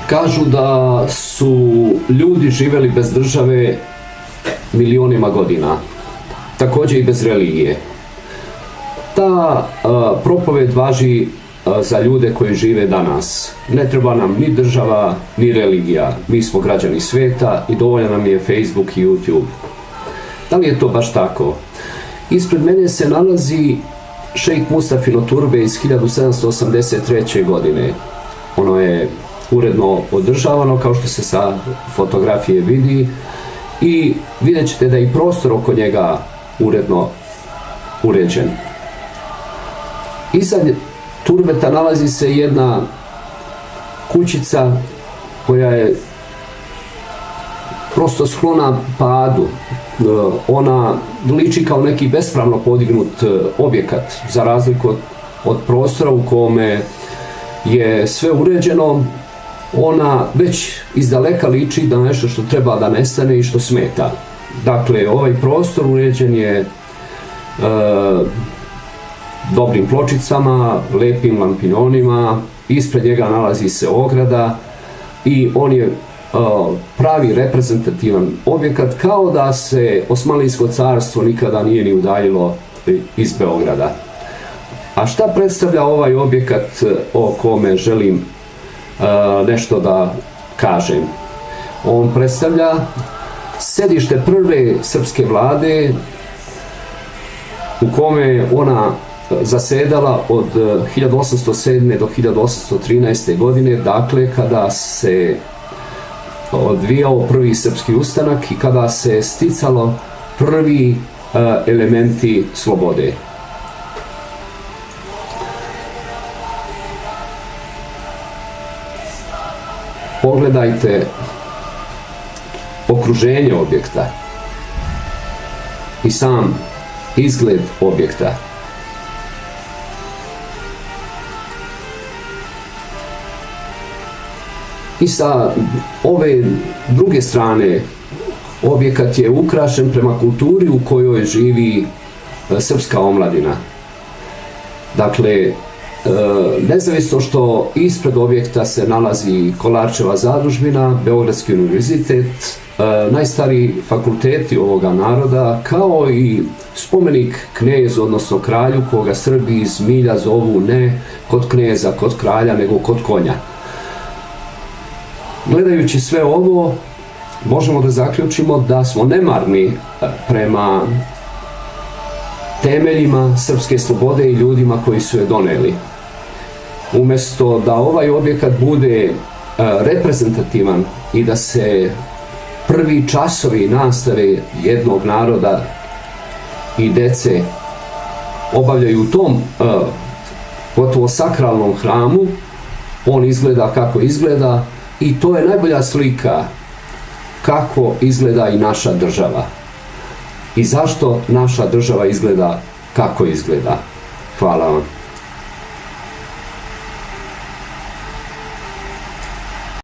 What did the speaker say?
Kažu da su ljudi živjeli bez države milionima godina, također i bez religije. Ta propoved važi za ljude koji žive danas. Ne treba nam ni država, ni religija. Mi smo građani svijeta i dovoljan nam je Facebook i YouTube. Da li je to baš tako? Ispred mene se nalazi šejk Mustafino turbe iz 1783. godine. Ono je uredno održavano, kao što se sa fotografije vidi, i vidjet ćete da je i prostor oko njega uredno uređen. Iza turbeta nalazi se jedna kućica koja je prosto sklona padu. Ona liči kao neki bespravno podignut objekat, za razliku od prostora u kome je sve uređeno. Ona već izdaleka liči da nešto što treba da nestane i što smeta. Dakle, ovaj prostor uređen je dobrim pločicama, lepim lampionima, ispred njega nalazi se ograda i on je pravi reprezentativan objekat, kao da se Osmanlijsko carstvo nikada nije ni udaljilo iz Beograda. A šta predstavlja ovaj objekat o kome želim nešto da kažem? On predstavlja sedište prve srpske vlade u kome ona zasedala od 1807. do 1813. godine, dakle kada se odvijao prvi srpski ustanak i kada se sticalo prvi elementi slobode. Pogledajte okruženje objekta i sam izgled objekta. I sa ove druge strane objekat je ukrašen prema kulturi u kojoj živi srpska omladina. Dakle, nezavisno što ispred objekta se nalazi Kolarčeva zadužbina, Beogradski univerzitet, najstariji fakulteti ovoga naroda, kao i spomenik knezu, odnosno kralju, koga Srbi iz milja zovu ne kod kneza, kod kralja, nego kod konja. Gledajući sve ovo, možemo da zaključimo da smo nemarni prema temeljima srpske slobode i ljudima koji su je doneli. Umjesto da ovaj objekat bude reprezentativan i da se prvi časovi nastave jednog naroda i dece obavljaju u tom gotovo sakralnom hramu, on izgleda kako izgleda i to je najbolja slika kako izgleda i naša država i zašto naša država izgleda kako izgleda. Hvala vam.